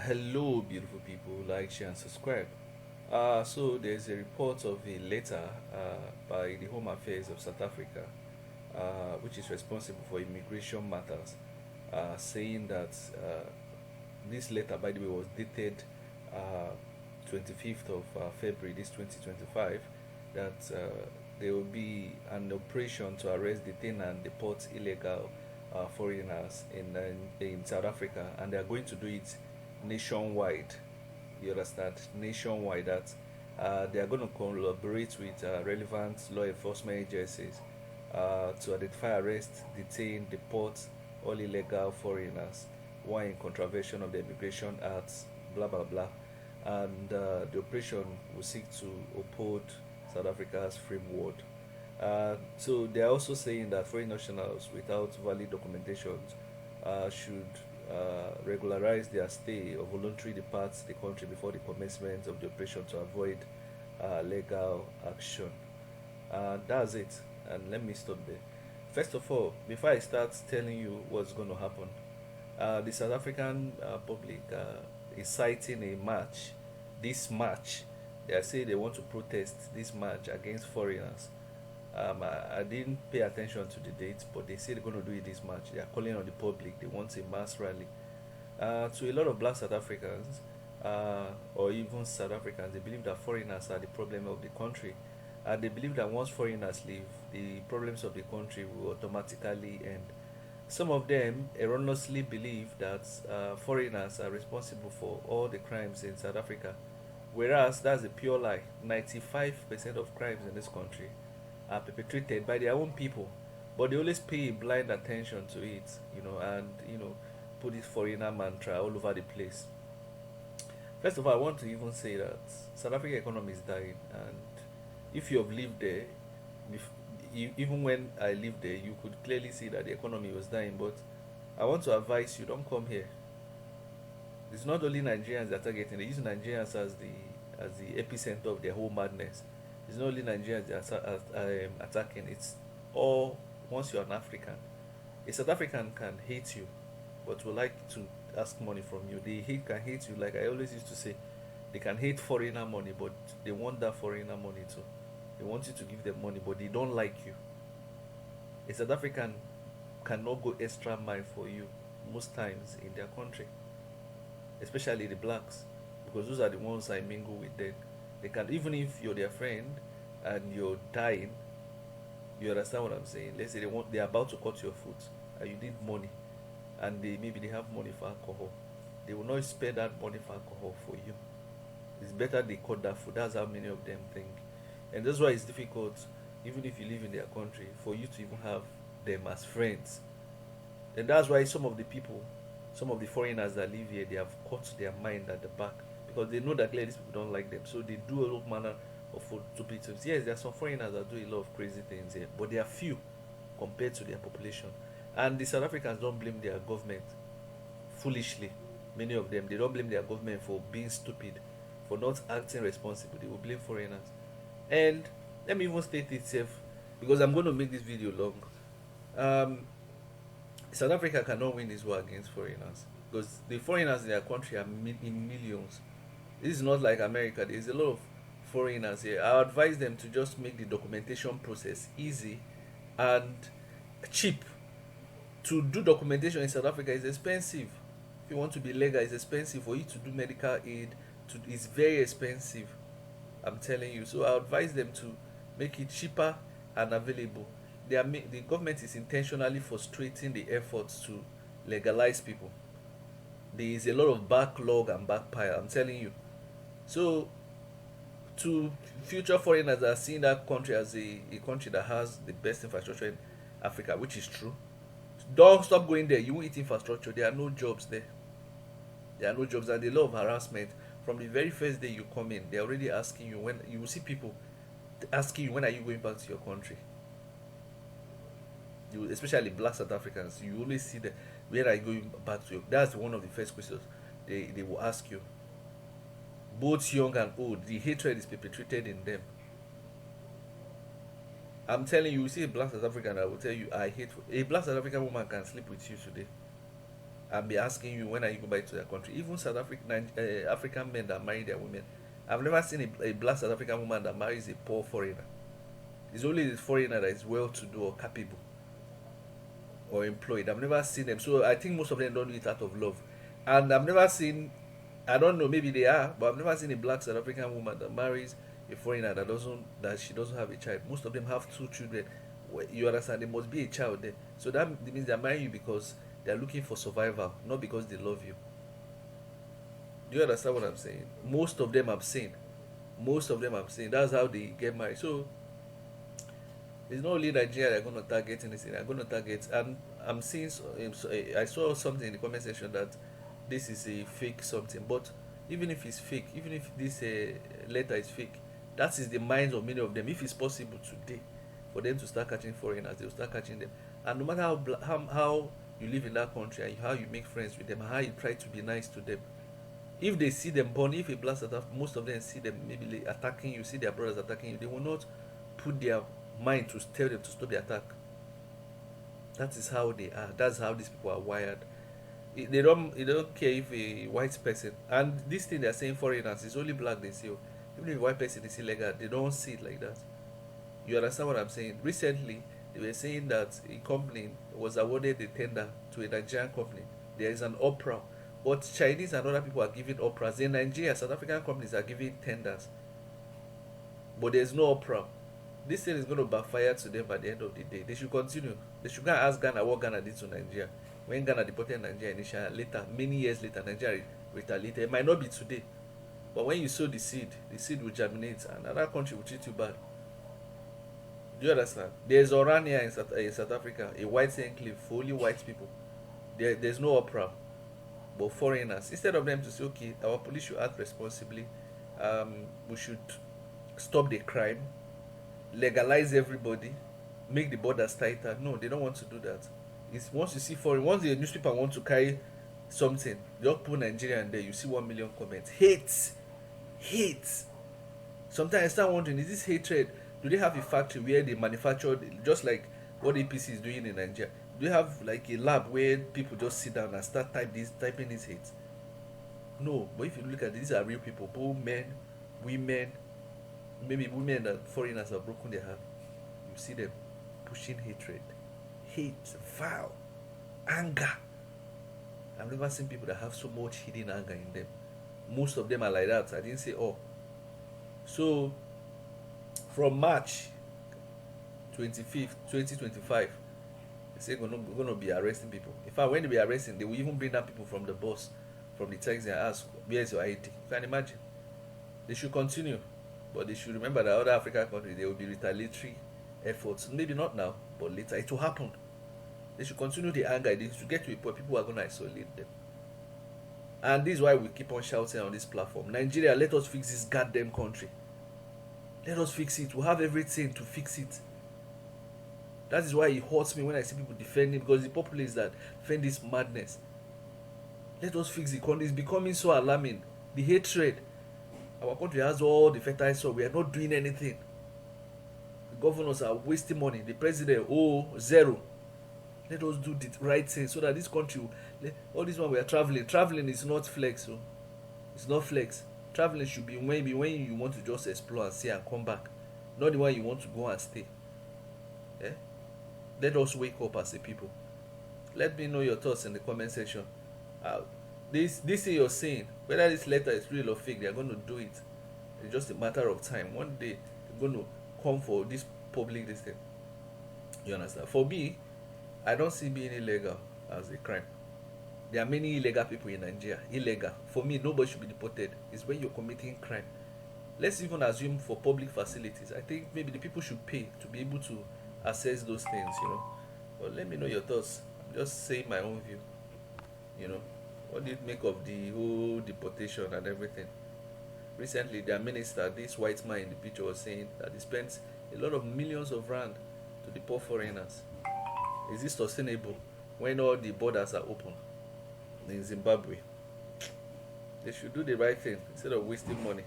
Hello, beautiful people. Like, share, and subscribe. So there's a report of a letter by the Home Affairs of South Africa, which is responsible for immigration matters, saying that this letter, by the way, was dated uh, 25th of February, this 2025, that there will be an operation to arrest, detain, and deport illegal foreigners in South Africa, and they are going to do it nationwide. You understand? Nationwide. That they are going to collaborate with relevant law enforcement agencies to identify, arrest, detain, deport all illegal foreigners while in contravention of the Immigration Act, blah blah blah. And the operation will seek to uphold South Africa's framework. So they are also saying that foreign nationals without valid documentations should regularize their stay or voluntarily depart the country before the commencement of the operation to avoid legal action. That's it. And let me stop there. First of all, before I start telling you what's going to happen, the South African public is citing a march. This march, they say they want to protest this march against foreigners. I didn't pay attention to the date, but they say they're going to do it this March. They are calling on the public. They want a mass rally. To a lot of black South Africans, or even South Africans, they believe that foreigners are the problem of the country. And they believe that once foreigners leave, the problems of the country will automatically end. Some of them erroneously believe that foreigners are responsible for all the crimes in South Africa, whereas that's a pure lie. 95% of crimes in this country are perpetrated by their own people, but they always pay blind attention to it, and put this foreigner mantra all over the place. First of all, I want to even say that South African economy is dying, and if you have lived there, even when I lived there, you could clearly see that the economy was dying. But I want to advise you: don't come here. It's not only Nigerians that are targeting; they use Nigerians as the epicenter of their whole madness. It's not only Nigerians that are attacking. It's all. Once you're an African, a South African can hate you, but will like to ask money from you. They can hate you, like I always used to say. They can hate foreigner money, but they want that foreigner money too. They want you to give them money, but they don't like you. A South African cannot go extra mile for you most times in their country, especially the blacks, because those are the ones I mingle with. Them, they can, even if you're their friend and you're dying. You understand what I'm saying? Let's say they're about to cut your foot and you need money, and maybe they have money for alcohol. They will not spend that money for alcohol for you. It's better they cut that food. That's how many of them think. And that's why it's difficult, even if you live in their country, for you to even have them as friends. And that's why some of the people, some of the foreigners that live here, they have cut their mind at the back, because they know that clearly these people don't like them. So they do a lot manner of stupid things. Yes, there are some foreigners that do a lot of crazy things here, but they are few compared to their population. And the South Africans don't blame their government foolishly. Many of them, they don't blame their government for being stupid, for not acting responsible. They will blame foreigners. And let me even state itself, because I'm going to make this video long. Um, South Africa cannot win this war against foreigners, because the foreigners in their country are in millions. This is not like America. There's a lot of foreigners here. I advise them to just make the documentation process easy and cheap. To do documentation in South Africa is expensive. If you want to be legal, it's expensive. For you to do medical aid, it's very expensive. I'm telling you. So I advise them to make it cheaper and available. The government is intentionally frustrating the efforts to legalize people. There is a lot of backlog and backpile. I'm telling you. So to future foreigners that are seeing that country as a country that has the best infrastructure in Africa, which is true, don't stop going there. You won't eat infrastructure. There are no jobs there. There are no jobs, and a lot of harassment. From the very first day you come in, they're already asking you, when you will see people asking you, when are you going back to your country? You, especially black South Africans, you always see that, where are you going back to? That's one of the first questions they will ask you. Both young and old, the hatred is perpetrated in them. I'm telling you, you see a black South African, I will tell you, I hate a black South African woman can sleep with you today. and be asking you when are you going back to their country. Even African men that marry their women. I've never seen a black South African woman that marries a poor foreigner. It's only the foreigner that is well to do or capable or employed. I've never seen them. So I think most of them don't do it out of love. And I've never seen, I don't know, maybe they are, but I've never seen a black South African woman that marries a foreigner that she doesn't have a child. Most of them have two children. You understand? There must be a child there. So that means they're marrying you because they're looking for survival, not because they love you. Do you understand what I'm saying? Most of them I'm saying. Most of them I'm saying. That's how they get married. So it's not only Nigeria they're going to target in this thing. They're going to target, and I'm seeing. I saw something in the comment section that this is a fake something. But even if it's fake, even if this letter is fake, that is the minds of many of them. If it's possible today for them to start catching foreigners, they'll start catching them. And no matter how you live in that country and how you make friends with them, how you try to be nice to them, if they see them born, if a blast attack, most of them see them maybe attacking you, see their brothers attacking you, they will not put their mind to tell them to stop the attack. That is how they are. That's how these people are wired. They don't care if a white person, and this thing they're saying foreigners is only black they see. Even if a white person is illegal, they don't see it like that. You understand what I'm saying? Recently, they were saying that a company was awarded a tender to a Nigerian company. There is an uproar. But Chinese and other people are giving uproars. In Nigeria, South African companies are giving tenders. But there's no uproar. This thing is going to backfire to them at the end of the day. They should continue. They should go and ask Ghana what Ghana did to Nigeria. When Ghana deported Nigeria initially, later, many years later, Nigeria retaliated. It might not be today. But when you sow the seed will germinate and another country will treat you bad. Do you understand? There's Orania in South Africa, a white enclave for only white people. There's no uproar. But foreigners, instead of them to say, okay, our police should act responsibly, we should stop the crime, legalize everybody, make the borders tighter. No, they don't want to do that. It's once you see once the newspaper want to carry something, they just put Nigeria in there, you see 1 million comments. Hate. Sometimes I start wondering, is this hatred? Do they have a factory where they manufacture, just like what APC is doing in Nigeria? Do you have like a lab where people just sit down and start typing these hate? No, but if you look at these are real people, both men, women, maybe women that foreigners have broken their heart. You see them pushing hatred, hate, vile, anger. I've never seen people that have so much hidden anger in them. Most of them are like that. I didn't say all. So from March 25th, 2025. They say going to be arresting people. In fact, when they be arresting, they will even bring down people from the bus, from the taxi, and ask, where is your ID? You can imagine. They should continue, but they should remember that other African countries, there will be retaliatory efforts. Maybe not now, but later. It will happen. They should continue the anger. They should get to a point people are going to isolate them. And this is why we keep on shouting on this platform. Nigeria, let us fix this goddamn country. Let us fix it. We have everything to fix it. That is why it hurts me when I see people defending, because the populace that defend this madness. Let us fix the country. It's becoming so alarming. The hatred. Our country has all the fertile soil. We are not doing anything. The governors are wasting money. The president, zero. Let us do the right thing so that this country, all this one we are traveling. Traveling is not flex. So it's not flex. Traveling should be maybe when you want to just explore and see and come back. Not the one you want to go and stay. Yeah? Let us wake up as a people. Let me know your thoughts in the comment section. This thing you're saying, whether this letter is real or fake, they're going to do it. It's just a matter of time. One day they're going to come for this public this thing. You understand? For me, I don't see being illegal as a crime. There are many illegal people in Nigeria. Illegal. For me, nobody should be deported. It's when you're committing crime. Let's even assume for public facilities. I think maybe the people should pay to be able to assess those things, But let me know your thoughts. I'm just saying my own view. What do you make of the whole deportation and everything? Recently, their minister, this white man in the picture, was saying that he spent a lot of millions of rand to deport foreigners. Is this sustainable when all the borders are open in Zimbabwe? They should do the right thing instead of wasting money.